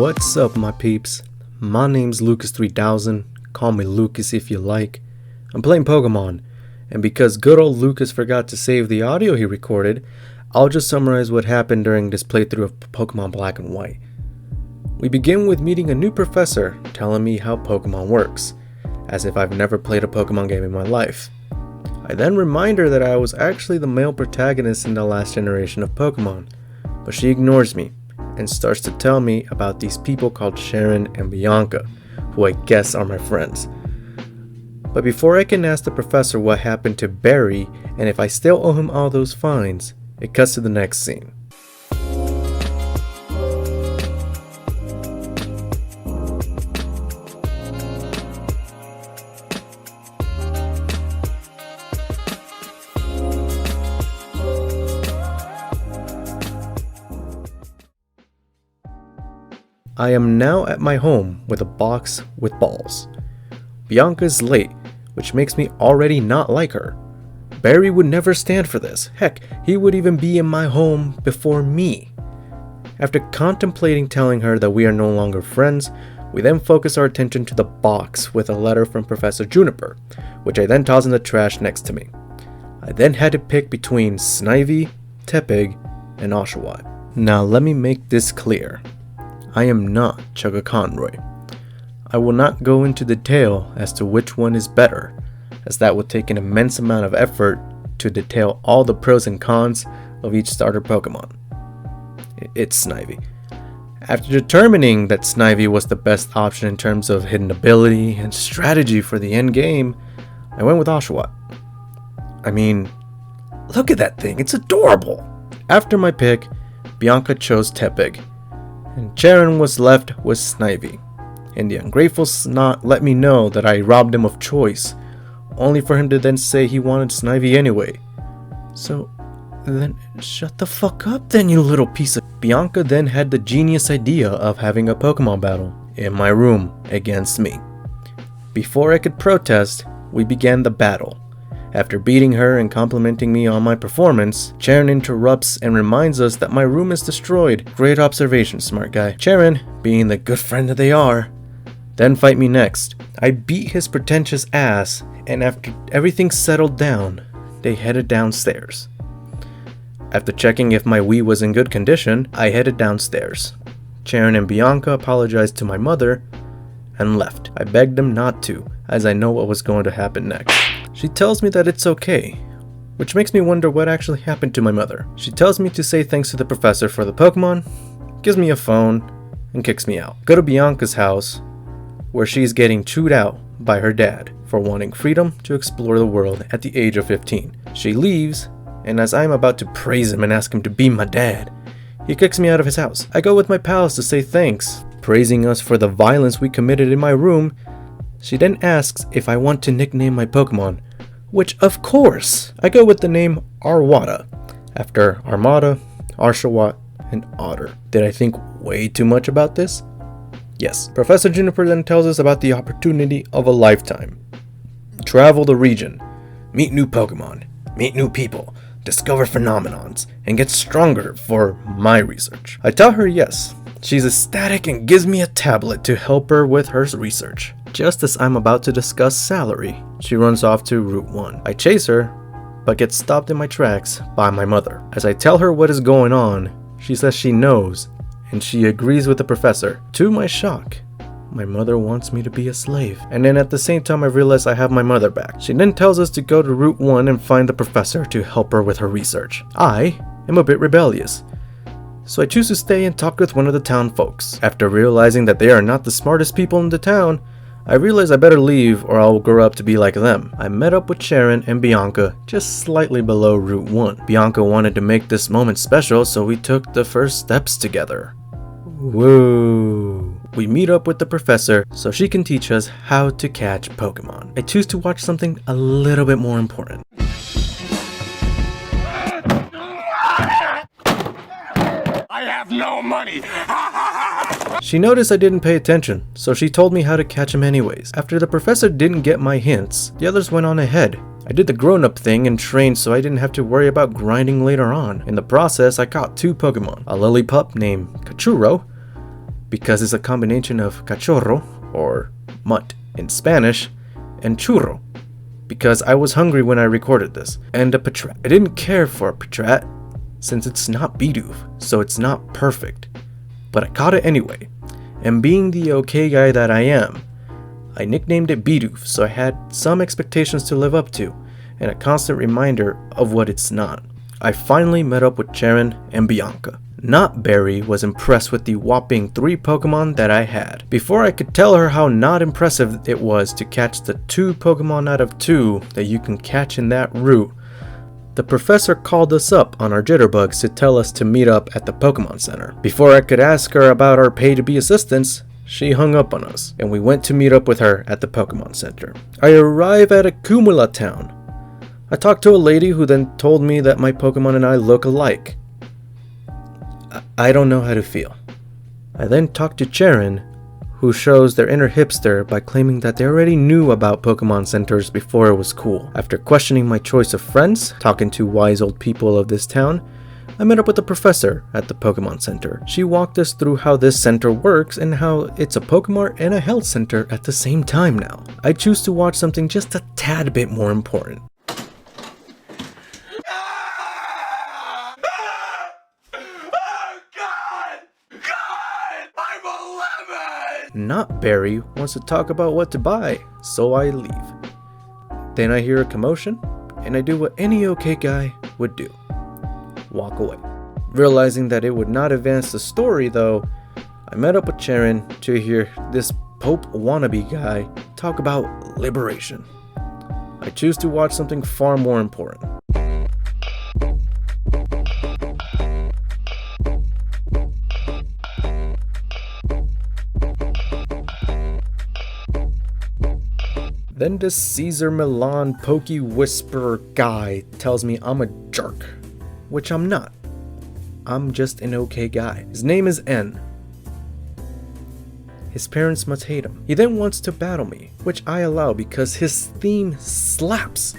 What's up, my peeps? My name's Lucas3000, call me Lucas if you like. I'm playing Pokemon, and because good old Lucas forgot to save the audio he recorded, I'll just summarize what happened during this playthrough of Pokemon Black and White. We begin with meeting a new professor telling me how Pokemon works, as if I've never played a Pokemon game in my life. I then remind her that I was actually the male protagonist in the last generation of Pokemon, but she ignores me and starts to tell me about these people called Sharon and Bianca, who I guess are my friends. But before I can ask the professor what happened to Barry and if I still owe him all those fines, it cuts to the next scene. I am now at my home with a box with balls. Bianca is late, which makes me already not like her. Barry would never stand for this. Heck, he would even be in my home before me. After contemplating telling her that we are no longer friends, we then focus our attention to the box with a letter from Professor Juniper, which I then toss in the trash next to me. I then had to pick between Snivy, Tepig, and Oshawott. Now let me make this clear. I am not Chugga Conroy. I will not go into detail as to which one is better, as that would take an immense amount of effort to detail all the pros and cons of each starter Pokemon. It's Snivy. After determining that Snivy was the best option in terms of hidden ability and strategy for the end game, I went with Oshawott. I mean, look at that thing, it's adorable! After my pick, Bianca chose Tepig, and Sharon was left with Snivy, and the ungrateful snot let me know that I robbed him of choice, only for him to then say he wanted Snivy anyway. So then shut the fuck up then, you little piece of... Bianca then had the genius idea of having a Pokemon battle in my room against me. Before I could protest, we began the battle. After beating her and complimenting me on my performance, Sharon interrupts and reminds us that my room is destroyed. Great observation, smart guy. Sharon, being the good friend that they are, then fight me next. I beat his pretentious ass, and after everything settled down, they headed downstairs. After checking if my Wii was in good condition, I headed downstairs. Sharon and Bianca apologized to my mother and left. I begged them not to, as I know what was going to happen next. She tells me that it's okay, which makes me wonder what actually happened to my mother. She tells me to say thanks to the professor for the Pokemon, gives me a phone, and kicks me out. Go to Bianca's house, where she's getting chewed out by her dad for wanting freedom to explore the world at the age of 15. She leaves, and as I'm about to praise him and ask him to be my dad, he kicks me out of his house. I go with my pals to say thanks, praising us for the violence we committed in my room. She then asks if I want to nickname my Pokemon, which of course, I go with the name Arwada, after Armada, Oshawott, and Otter. Did I think way too much about this? Yes. Professor Juniper then tells us about the opportunity of a lifetime. Travel the region, meet new Pokemon, meet new people, discover phenomenons, and get stronger for my research. I tell her yes. She's ecstatic and gives me a tablet to help her with her research. Just as I'm about to discuss salary, she runs off to Route 1. I chase her, but get stopped in my tracks by my mother. As I tell her what is going on, she says she knows, and she agrees with the professor. To my shock, my mother wants me to be a slave. And then at the same time I realize I have my mother back. She then tells us to go to Route 1 and find the professor to help her with her research. I am a bit rebellious, so I choose to stay and talk with one of the town folks. After realizing that they are not the smartest people in the town, I realize I better leave or I'll grow up to be like them. I met up with Sharon and Bianca just slightly below Route 1. Bianca wanted to make this moment special, so we took the first steps together. Whoa. We meet up with the professor so she can teach us how to catch Pokemon. I choose to watch something a little bit more important. I have no money! She noticed I didn't pay attention, so she told me how to catch him anyways. After the professor didn't get my hints, the others went on ahead. I did the grown-up thing and trained so I didn't have to worry about grinding later on. In the process, I caught two Pokemon, a Lillipup named Kachuro because it's a combination of cachorro, or mutt in Spanish, and churro, because I was hungry when I recorded this, and a patrat. I didn't care for a patrat, since it's not Bidoof, so it's not perfect, but I caught it anyway, and being the okay guy that I am, I nicknamed it Bidoof, so I had some expectations to live up to, and a constant reminder of what it's not. I finally met up with Charon and Bianca. Not Barry was impressed with the whopping 3 Pokemon that I had. Before I could tell her how not impressive it was to catch the 2 Pokemon out of 2 that you can catch in that route, the professor called us up on our jitterbugs to tell us to meet up at the Pokemon Center. Before I could ask her about our pay-to-be assistants, she hung up on us, and we went to meet up with her at the Pokemon Center. I arrive at Akumula Town. I talked to a lady who then told me that my Pokemon and I look alike. I don't know how to feel. I then talked to Charon, who shows their inner hipster by claiming that they already knew about Pokemon Centers before it was cool. After questioning my choice of friends, talking to wise old people of this town, I met up with the professor at the Pokemon Center. She walked us through how this center works and how it's a Pokemart and a health center at the same time now. I choose to watch something just a tad bit more important. Not Barry wants to talk about what to buy, so I leave. Then I hear a commotion, and I do what any okay guy would do. Walk away. Realizing that it would not advance the story though, I met up with Charon to hear this Pope wannabe guy talk about liberation. I choose to watch something far more important. Then this Caesar Milan Pokey Whisperer guy tells me I'm a jerk, which I'm not. I'm just an okay guy. His name is N. His parents must hate him. He then wants to battle me, which I allow because his theme slaps.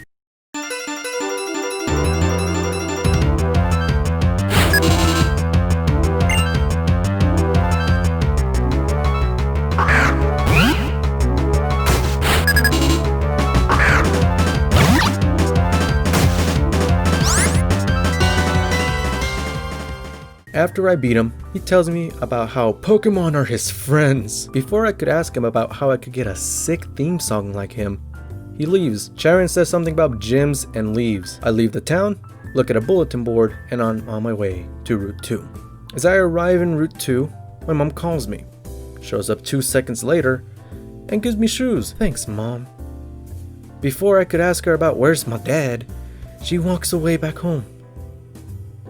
After I beat him, he tells me about how Pokemon are his friends. Before I could ask him about how I could get a sick theme song like him, he leaves. Charon says something about gyms and leaves. I leave the town, look at a bulletin board, and I'm on my way to Route 2. As I arrive in Route 2, my mom calls me, shows up 2 seconds later, and gives me shoes. Thanks, Mom. Before I could ask her about where's my dad, she walks away back home.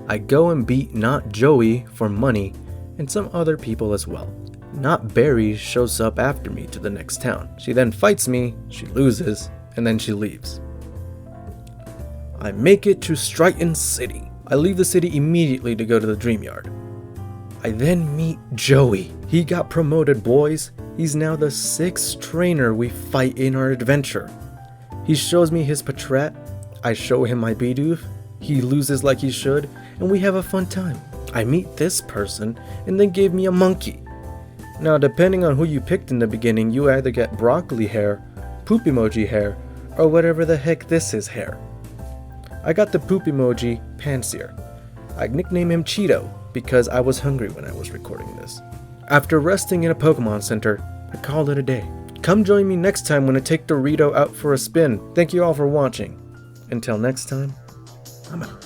I go and beat Not Joey for money and some other people as well. Not Barry shows up after me to the next town. She then fights me, she loses, and then she leaves. I make it to Strighton City. I leave the city immediately to go to the Dream Yard. I then meet Joey. He got promoted, boys. He's now the 6th trainer we fight in our adventure. He shows me his Patrat. I show him my Bidoof. He loses like he should, and we have a fun time. I meet this person, and they gave me a monkey. Now, depending on who you picked in the beginning, you either get broccoli hair, poop emoji hair, or whatever the heck this is hair. I got the poop emoji Panseer. I nicknamed him Cheeto because I was hungry when I was recording this. After resting in a Pokemon Center, I called it a day. Come join me next time when I take Dorito out for a spin. Thank you all for watching. Until next time, I'm out.